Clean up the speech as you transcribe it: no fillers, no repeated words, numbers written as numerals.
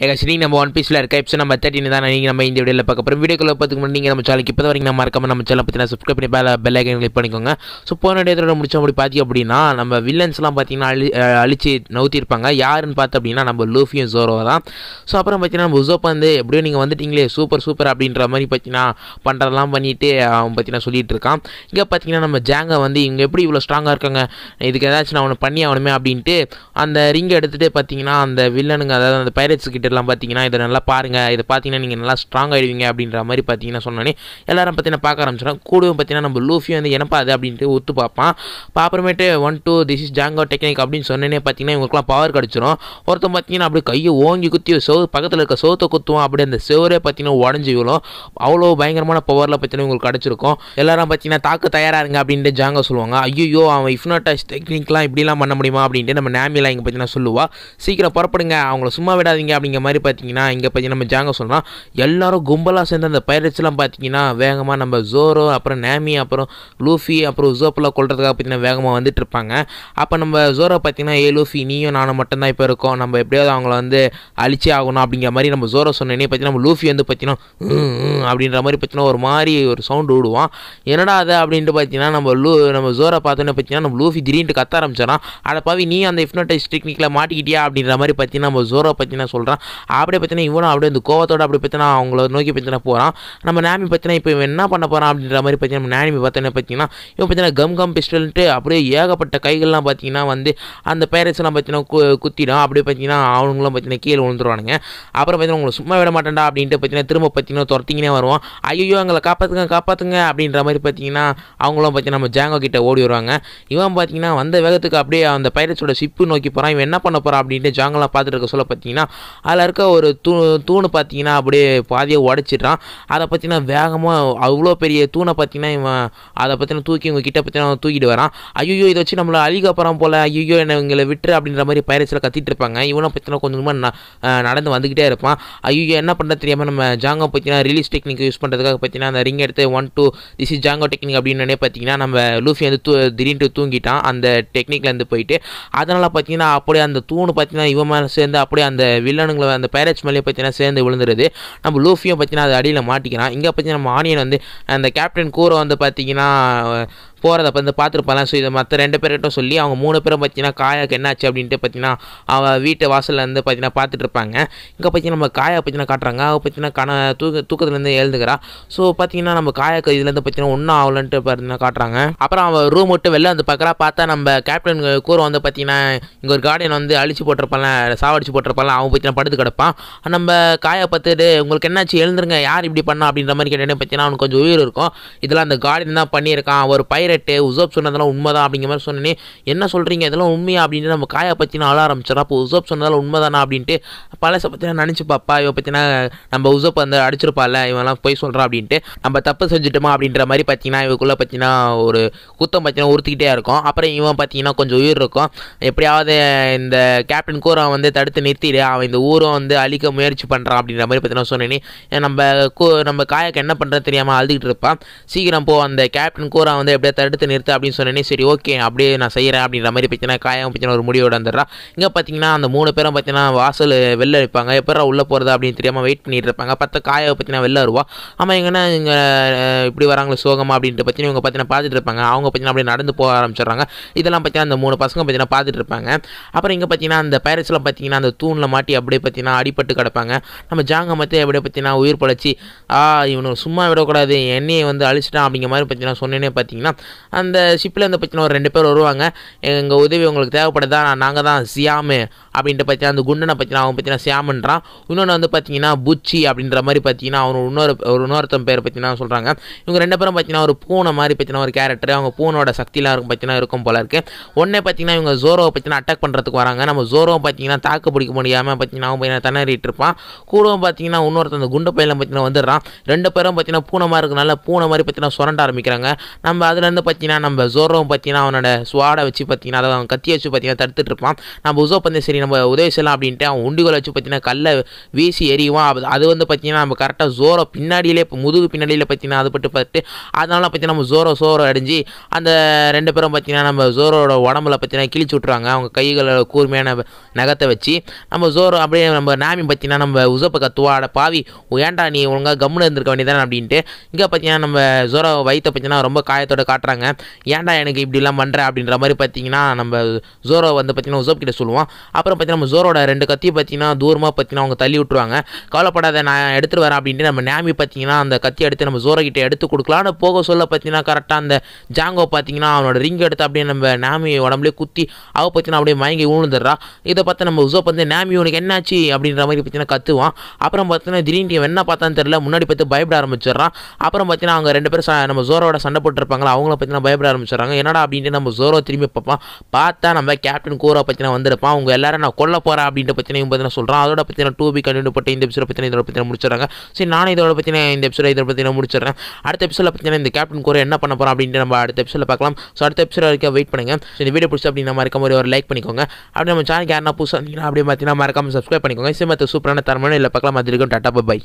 Actually, நம்ம one பீஸில் இருக்க எபிசோட் நம்பர் 13 தான் நீங்கள் நம்ம இந்த வீடியோவில் பார்க்க போகிறோம். வீடியோக்குள்ள பார்த்துக்கு முன்னாடி நீங்கள் நம்ம சேனலுக்கு இப்போ வரைக்கும் நம்ம மறக்காம நம்ம சேனல் பற்றி சப்ஸ்கிரைப் பண்ணி பெல் ஐக்கன் கிளிக் பண்ணிக்கோங்க. ஸோ போன இடத்துல முடிச்ச அப்படி பார்த்தீங்க அப்படின்னா நம்ம வில்லன்ஸ்லாம் பார்த்தீங்கன்னா அழிச்சு நவுத்திருப்பாங்க. யாருன்னு பார்த்து அப்படின்னா நம்ம லூஃபியும் ஜோரோ தான். ஸோ அப்புறம் பார்த்தீங்கன்னா நம்ம உசோப் வந்து எப்படியோ நீங்கள் வந்துட்டீங்களே சூப்பர் அப்படின்ற மாதிரி பார்த்தீங்கன்னா பண்ணுறதெல்லாம் பண்ணிட்டு அவன் பார்த்தீங்கன்னா சொல்லிட்டு இருக்கான். இங்கே பார்த்தீங்கன்னா நம்ம ஜாங்கை வந்து இவங்க எப்படி இவ்வளோ ஸ்ட்ராங்காக இருக்காங்க, இதுக்கு ஏதாச்சும் நான் ஒன்று பண்ணி ஆகணுமே அப்படின்ட்டு அந்த ரிங்கை எடுத்துகிட்டு பார்த்தீங்கன்னா அந்த வில்லனுங்க அதாவது அந்த பைரட்ஸ் கிட்ட எல்லாம் பார்த்தீங்கன்னா இதை நல்லா பாருங்கள், இதை பார்த்தீங்கன்னா நீங்கள் நல்லா ஸ்ட்ராங் ஆகிடுவீங்க அப்படின்ற மாதிரி பார்த்தீங்கன்னா சொன்னோன்னே எல்லாரும் பார்த்தீங்கன்னா பார்க்க ஆரம்பிச்சிடும். கூடவும் பார்த்தீங்கன்னா நம்ம லூஃபி வந்து என்னப்பா அது அப்படின்ட்டு ஒத்து பார்ப்பான். அப்புறமேட்டு 1 2 திஸ் இஸ் ஜாங்கோ டெக்னிக் அப்படின்னு சொன்னேன்னே பார்த்தீங்கன்னா இவங்களுக்குலாம் பவர் கிடச்சிரும். ஒருத்தன் பார்த்தீங்கன்னா அப்படியே கையை ஓங்கி குத்தி பக்கத்தில் இருக்க சோத்தை குத்துவோம், அப்படியே அந்த செவரே பார்த்தீங்கன்னா உடஞ்சி விழும். அவ்வளோ பயங்கரமான பவரில் பார்த்தீங்கன்னா உங்களுக்கு கிடச்சிருக்கும். எல்லாரும் பார்த்தீங்கன்னா தாக்க தயாராக இருங்க அப்படின்ட்டு ஜாங்கோ சொல்லுவாங்க. ஐயோ அவன் இஃப்னோடைஸ் டெக்னிக்லாம் இப்படிலாம் பண்ண முடியுமா அப்படின்ட்டு நம்ம நேமிலாம் இங்கே பார்த்தீங்கன்னா சொல்லுவா. சீக்கிரம் புறப்படுங்க, அவங்கள சும்மா விடாதீங்க அப்படிங்கிற மாதிரி பார்த்தீங்கன்னா இங்கே பார்த்தீங்கன்னா நம்ம ஜாங்கோ சொல்கிறோம். எல்லாரும் கும்பலாக சேர்ந்து அந்த பைரட்ஸ்லாம் பார்த்தீங்கன்னா வேகமாக நம்ம ஜோரோ அப்புறம் நேமி அப்புறம் லூஃபி அப்புறம் உசோப்பெல்லாம் கொள்றதுக்காக பார்த்தீங்கன்னா வேகமாக வந்துட்டு இருப்பாங்க. அப்போ நம்ம ஜோரோ பார்த்தீங்கன்னா லூஃபி நீயும் நானும் மட்டும்தான் இப்போ இருக்கோம், நம்ம எப்படியாவது அவங்கள வந்து அழிச்சே ஆகணும் அப்படிங்கிற மாதிரி நம்ம ஜோரோ சொன்னேனே பார்த்தீங்கன்னா நம்ம லூஃபி வந்து பார்த்தீங்கன்னா அப்படின்ற மாதிரி பார்த்தீங்கன்னா ஒரு மாதிரி ஒரு சவுண்டு விடுவான். என்னடா அது அப்படின்ட்டு பார்த்தீங்கன்னா நம்ம ஜோரோ பார்த்தோன்னே பார்த்தீங்கன்னா நம்ம லூஃபி திடீர்னு கத்த ஆரம்பிச்சாரான். அதை பாவி நீ அந்த ஹிப்னோடைஸ் டெக்னிக்கில் மாட்டிக்கிட்டியா அப்படின்ற மாதிரி பார்த்தீங்கன்னா நம்ம ஜோரோ பார்த்தீங்கன்னா சொல்கிறான். அப்படியே பார்த்தீங்கன்னா இவனும் அப்படியே இந்த கோவத்தோட அப்படி பார்த்தீங்கன்னா அவங்கள நோக்கி பார்த்தீங்கன்னா போகிறான். நம்ம நேமி பார்த்தீங்கன்னா இப்போ இவன் என்ன பண்ண போகிறான் அப்படின்ற மாதிரி பார்த்தீங்கன்னா நம்ம நேமி பார்த்தீங்கன்னா இவன் பார்த்தீங்கன்னா கம் பிஸ்டல்ன்ட்டு அப்படியே ஏகப்பட்ட கைகள்லாம் பார்த்தீங்கன்னா வந்து அந்த பேரண்ட்ஸ்லாம் பார்த்தீங்கன்னா குத்திடும். அப்படியே பார்த்தீங்கன்னா அவங்களும் பார்த்தீங்கன்னா கீழே விழுந்துருவானுங்க. அப்புறம் பார்த்தீங்கன்னா உங்களை சும்மா விட மாட்டேன்டா அப்படின்ட்டு பார்த்தீங்கன்னா திரும்ப பார்த்தீங்கன்னா துரத்திங்கனே வருவான். ஐயோ எங்களை காப்பாற்றுங்க அப்படின்ற மாதிரி பார்த்தீங்கன்னா அவங்களும் பார்த்தீங்கன்னா நம்ம ஜாங்கோ கிட்ட ஓடி வருவாங்க. இவன் பார்த்தீங்கன்னா வந்த வேகத்துக்கு அப்படியே அந்த பைரட்ஸோட ஷிப்பு நோக்கி போகிறான். இவன் என்ன பண்ண போகிறான் அப்படின்ட்டு ஜாங்கோலாம் பார்த்துட்டு இருக்க சொல்ல பார்த்தீங்கன்னா அதில் இருக்க ஒரு தூணு பார்த்தீங்கன்னா அப்படியே பாதியை உடச்சிட்றான். அதை பார்த்தீங்கன்னா வேகமாக அவ்வளோ பெரிய தூணை பார்த்தீங்கன்னா இவன் அதை பார்த்தீங்கன்னா தூக்கி இவங்க கிட்ட பார்த்தீங்கன்னா தூக்கிட்டு வரான். ஐயோ இதை வச்சு நம்மளை அழிக்க போகிறான் போல், ஐயோ என்னை இவங்களை விட்டுரு அப்படின்ற மாதிரி பைரட்ஸில் கத்திட்டு இருப்பாங்க. இவனை பார்த்தீங்கன்னா கொஞ்சமாக நடந்து வந்துக்கிட்டே இருப்பான். ஐயோ என்ன பண்ணுறது தெரியாமல் நம்ம ஜாங்கோ பார்த்தீங்கன்னா ரிலீஸ் டெக்னிக் யூஸ் பண்ணுறதுக்காக பார்த்தீங்கன்னா அந்த ரிங் எடுத்து 1 2 திஸ் இஸ் ஜாங்கோ டெக்னிக் அப்படின்னு பார்த்தீங்கன்னா நம்ம லூஃபி வந்து திடீர்னு தூங்கிட்டான் அந்த டெக்னிக்லேருந்து போயிட்டு. அதனால் பார்த்தீங்கன்னா அப்படியே அந்த தூணு பார்த்தீங்கன்னா இவன் மேலே சேர்ந்து அப்படியே அந்த வில்லனுங்களை அந்த பைரட்ஸ் மேலே பார்த்தீங்கன்னா சேர்ந்து விழுந்துருது. நம்ம லூஃபியும் பார்த்தீங்கன்னா அது அடியில் மாட்டிக்கிறான். இங்கே பார்த்தீங்கன்னா நம்ம ஆனியன் வந்து அந்த கேப்டன் கூரை வந்து பார்த்தீங்கன்னா போகிறத வந்து பார்த்துருப்பாங்க. ஸோ இதை மற்ற 2 பேர்கிட்ட சொல்லி அவங்க 3 பேரும் பார்த்தீங்கன்னா காயாக்கு என்னாச்சு அப்படின்ட்டு பார்த்தீங்கன்னா அவள் வீட்டு வாசலில் வந்து பார்த்தீங்கன்னா பார்த்துட்டு இருப்பாங்க. இங்கே பார்த்தீங்கன்னா நம்ம காயை பார்த்தீங்கன்னா காட்டுறாங்க. அவள் பார்த்தீங்கன்னா தூக்கத்துலேருந்து எழுந்துக்கிறா. ஸோ பார்த்தீங்கன்னா நம்ம காயாக்கு இதுலேருந்து பார்த்தீங்கன்னா ஒன்றும் ஆகலன்ட்டு பார்த்தீங்கன்னா காட்டுறாங்க. அப்புறம் அவள் ரூம் விட்டு வெளில வந்து பார்க்குறா. பார்த்தா நம்ம கேப்டன் கூரை வந்து பார்த்தீங்கன்னா இங்கே ஒரு கார்டியன் வந்து அழிச்சு போட்டிருப்பாங்க, சாவடிச்சு போட்டிருப்பாங்க. அவன் பார்த்தீங்கன்னா படுத்து கிடப்பான். நம்ம காயை பார்த்துட்டு உங்களுக்கு என்னாச்சு எழுந்துருங்க, யார் இப்படி பண்ணா அப்படின்ற மாதிரி கேட்டேன்னு பார்த்தீங்கன்னா அவனுக்கு கொஞ்சம் உயிர் இருக்கும். இதெல்லாம் அந்த கார்டியன் தான் பண்ணியிருக்கான், ஒரு பைரட் உசோப் சொன்னதெல்லாம் உண்மைதான் அப்படிங்கிற மாதிரி சொன்னேனே. என்ன சொல்கிறீங்க இதெல்லாம் உண்மையா அப்படின்ட்டு நம்ம காயை பற்றினா அழ ஆரம்பிச்சிடறா. அப்போ உசோப் சொன்னதெல்லாம் உண்மைதானா அப்படின்ட்டு பழசை பார்த்தீங்கன்னா நினச்சி பாப்பா. இவன் பார்த்தீங்கன்னா நம்ம உசோப் வந்து அடிச்சிருப்பால, இவெல்லாம் போய் சொல்கிறான் அப்படின்ட்டு நம்ம தப்பு செஞ்சுட்டோமா அப்படின்ற மாதிரி பார்த்தீங்கன்னா இவக்குள்ளே பார்த்தீங்கன்னா ஒரு குத்தம் பார்த்தீங்கன்னா உறுத்திக்கிட்டே இருக்கும். அப்புறம் இவன் பார்த்தீங்கன்னா கொஞ்சம் உயிர் இருக்கும். எப்படியாவது இந்த கேப்டன் கூரை வந்து தடுத்து நிறுத்திடு, அவன் இந்த ஊரும் வந்து அழிக்க முயற்சி பண்ணுறான் அப்படின்ற மாதிரி பார்த்தீங்கன்னா சொன்னேனே. நம்ம காயாக்கு என்ன பண்ணுறது தெரியாமல் அழுதுகிட்டு இருப்பான். சீக்கிரம் போ அந்த கேப்டன் கூரை வந்து எப்படியா தடுத்து நிறுத்து அப்படின்னு சொன்னேனே. சரி ஓகே அப்படியே நான் செய்கிறேன் அப்படின்ற மாதிரி பார்த்தீங்கன்னா காயம் பார்த்தீங்கன்னா ஒரு முடிவோட வந்துடுறா. இங்கே பார்த்தீங்கன்னா அந்த 3 பேரும் பார்த்தீங்கன்னா வாசல் வெளில வைப்பாங்க. எப்போ உள்ளே போகிறது அப்படின்னு தெரியாமல் வெயிட் பண்ணிட்டு இருப்பாங்க. பத்த காயை பார்த்தீங்கன்னா வெளில வருவா. ஆமாம் எங்கன்னா இங்கே இப்படி வராங்களே சோகமாக அப்படின்ட்டு பார்த்தீங்கன்னா இவங்க பார்த்தீங்கன்னா பார்த்துட்டு இருப்பாங்க. அவங்க பார்த்தீங்கன்னா அப்படியே நடந்து போக ஆரம்பிச்சிடுறாங்க. இதெல்லாம் பார்த்தீங்கன்னா அந்த 3 பசங்க பார்த்தீங்கன்னா பார்த்துட்டு இருப்பாங்க. அப்புறம் இங்கே பார்த்தீங்கன்னா அந்த பைரட்ஸ்லாம் பார்த்தீங்கன்னா அந்த தூணில் மாட்டி அப்படியே பார்த்தீங்கன்னா அடிபட்டு கிடப்பாங்க. நம்ம ஜாங்கை மற்ற அப்படியே பார்த்தீங்கன்னா உயிர் பழச்சி இவனுக்கு சும்மா விடக்கூடாது, எண்ணெயை வந்து அழிச்சிட்டான் அப்படிங்கிற மாதிரி பார்த்தீங்கன்னா சொன்னேனே. பார்த்தீங்கன்னா அந்த ஷிப்பில் வந்து பார்த்தீங்கன்னா ஒரு 2 பேர் வருவாங்க. எங்கள் உதவி உங்களுக்கு தேவைப்படுதா, நாங்கள் தான் சியாமு அப்படின்ட்டு பார்த்தீங்கன்னா அந்த குண்டனை பார்த்தீங்கன்னா அவன் பார்த்தீங்கன்னா சியாமன்றான். இன்னொன்று வந்து பார்த்தீங்கன்னா புச்சி அப்படின்ற மாதிரி பார்த்தீங்கன்னா அவன் இன்னொருத்தன் பேர் பார்த்தீங்கன்னா சொல்கிறாங்க. இவங்க 2 பேரும் பார்த்தீங்கன்னா ஒரு பூனை மாதிரி பார்த்தீங்கன்னா ஒரு கேரக்டர், அவங்க பூனோட சக்திலாம் இருக்கும் பார்த்தீங்கன்னா இருக்கும் போல இருக்கு. உடனே பார்த்தீங்கன்னா இவங்க ஜோரோவை பார்த்தீங்கன்னா அட்டாக் பண்ணுறதுக்கு வராங்க. நம்ம ஜோரோவை பார்த்தீங்கன்னா தாக்கு பிடிக்க முடியாமல் பார்த்தீங்கன்னா அவன் பார்த்தீங்கன்னா திணறிட்டு இருப்பான். கூடவும் பார்த்தீங்கன்னா இன்னொருத்தன் அந்த குண்டு பையில பார்த்தீங்கன்னா வந்துடுறான். 2 பேரும் பார்த்தீங்கன்னா பூனை மாதிரி இருக்கனால பூனை மாதிரி பார்த்தீங்கன்னா சுரண்ட ஆரம்பிக்கிறாங்க. நம்ம அதுலேருந்து பார்த்தீங்கன்னா நம்ம ஜோரோவும் பார்த்தீங்கன்னா அவனோட ஸ்வாடை வச்சு பார்த்தீங்கன்னா அதை அவன் கத்தி வச்சு பார்த்தீங்கன்னா தடுத்துட்டு இருப்பான். நம்ம உசோப் வந்து சரி நம்ம உதவி செய்யலாம் அப்படின்ட்டு அவன் உண்டிகோலை வச்சு பார்த்தீங்கன்னா கல்லை வீசி எறிவான். அது வந்து பார்த்தீங்கன்னா நம்ம கரெக்டாக ஜோரோ பின்னாடியிலே முதுகு பின்னாடியில் பார்த்தீங்கன்னா அது பார்த்து அதனால பார்த்தீங்கன்னா நம்ம ஜோரோ அடைஞ்சு அந்த 2 பேரும் பார்த்தீங்கன்னா நம்ம ஜோரோட உடம்புல பார்த்தீங்கன்னா கிழிச்சு விட்ருவாங்க. அவங்க கைகளை கூர்மையான நகத்தை வச்சு நம்ம ஜோரோ அப்படியே நம்ம நாமி பார்த்தீங்கன்னா நம்ம உசப்பை கத்துவா, அட பாவி ஏன்டா நீ ஒழுங்காக கம்முன்னு இருந்திருக்க வேண்டியதானே அப்படின்ட்டு. இங்கே பார்த்தீங்கன்னா நம்ம ஜோரோ வயிற்றை பார்த்தீங்கன்னா ரொம்ப காயத்தோட காட்டுறாங்க. ஏன்டா எனக்கு இப்படிலாம் பண்ணுற அப்படின்ற மாதிரி பார்த்தீங்கன்னா நம்ம ஜோரோ வந்து பார்த்தீங்கன்னா உசப் கிட்ட சொல்லுவான். அப்புறம் பார்த்தீங்கன்னா நம்ம ஜோரோட 2 கத்தியை பார்த்தீங்கன்னா தூரமாக பார்த்தீங்கன்னா அவங்க தள்ளி விட்டுருவாங்க. கவலைப்படாத நான் எடுத்துகிட்டு வரேன் அப்படின்ட்டு நம்ம நாமி பார்த்தீங்கன்னா அந்த கத்தி எடுத்து நம்ம ஜோரோ கிட்ட எடுத்து கொடுக்கலான்னு போக சொல்ல பார்த்தீங்கன்னா கரெக்டாக அந்த ஜாங்கோ பார்த்தீங்கன்னா அவனோட ரிங் எடுத்து அப்படியே நம்ம நாமி உடம்புலேயே குத்தி அவ பார்த்தீங்கன்னா அப்படியே மயங்கி விழுந்துடுறா. இதை பார்த்து நம்ம உசப் வந்து நாமி உனக்கு என்னாச்சு அப்படின்ற மாதிரி பார்த்தீங்கன்னா கத்துவான். அப்புறம் பார்த்தீங்கன்னா திடீர்னு என்ன பார்த்தான்னு தெரியல முன்னாடி பார்த்து பயப்பட ஆரம்பிச்சிடறான். அப்புறம் பார்த்தீங்கன்னா அவங்க 2 பேரும் நம்ம ஜோரோட சண்டை போட்டுருப்பாங்களா அவங்கள பார்த்தீங்கன்னா பயப்பட ஆரம்பிச்சிடறாங்க. என்னடா அப்படின்ட்டு நம்ம ஜோரோ திரும்பி பார்ப்பான். பார்த்தா நம்ம கேப்டன் கூரா பார்த்தீங்கன்னா வந்திருப்பான். அவங்க எல்லாரும் நான் கொல்ல போகிறேன் அப்படின்ட்டு பார்த்தீங்கன்னா பார்த்தீங்கன்னா சொல்கிறான். அதோட பார்த்தீங்கன்னா 2B கண்டினியூ போட்டு இந்த எபிசோட பார்த்தீங்கன்னா இதோட பார்த்தீங்கன்னா முடிச்சிடறாங்க. சரி நானும் இதோட பார்த்தீங்கன்னா இந்த எபிசோட இதை பார்த்தீங்கன்னா முடிச்சிடறேன். அடுத்த எபிசோட பார்த்தீங்கன்னா இந்த கேப்டன் கூரா என்ன பண்ண போகிறோம் அப்படின்ட்டு நம்ம அடுத்த எபிசோட பார்க்கலாம். ஸோ அடுத்த எபிசோட வரைக்கும் வெயிட் பண்ணுங்க. ஸோ இந்த வீடியோ பிடிச்சி அப்படின்னா மறக்காம ஒரு லைக் பண்ணிக்கோங்க. அப்படி நம்ம சேனல் யாருன்னா புதுசாக அப்படியே பார்த்தீங்கன்னா மறக்காம சப்ஸ்கிரைப் பண்ணிக்கோங்க. சிமத்து சூப்பரான தரமான இல்லை பார்க்கலாம். அது இருக்கும். Tata bye.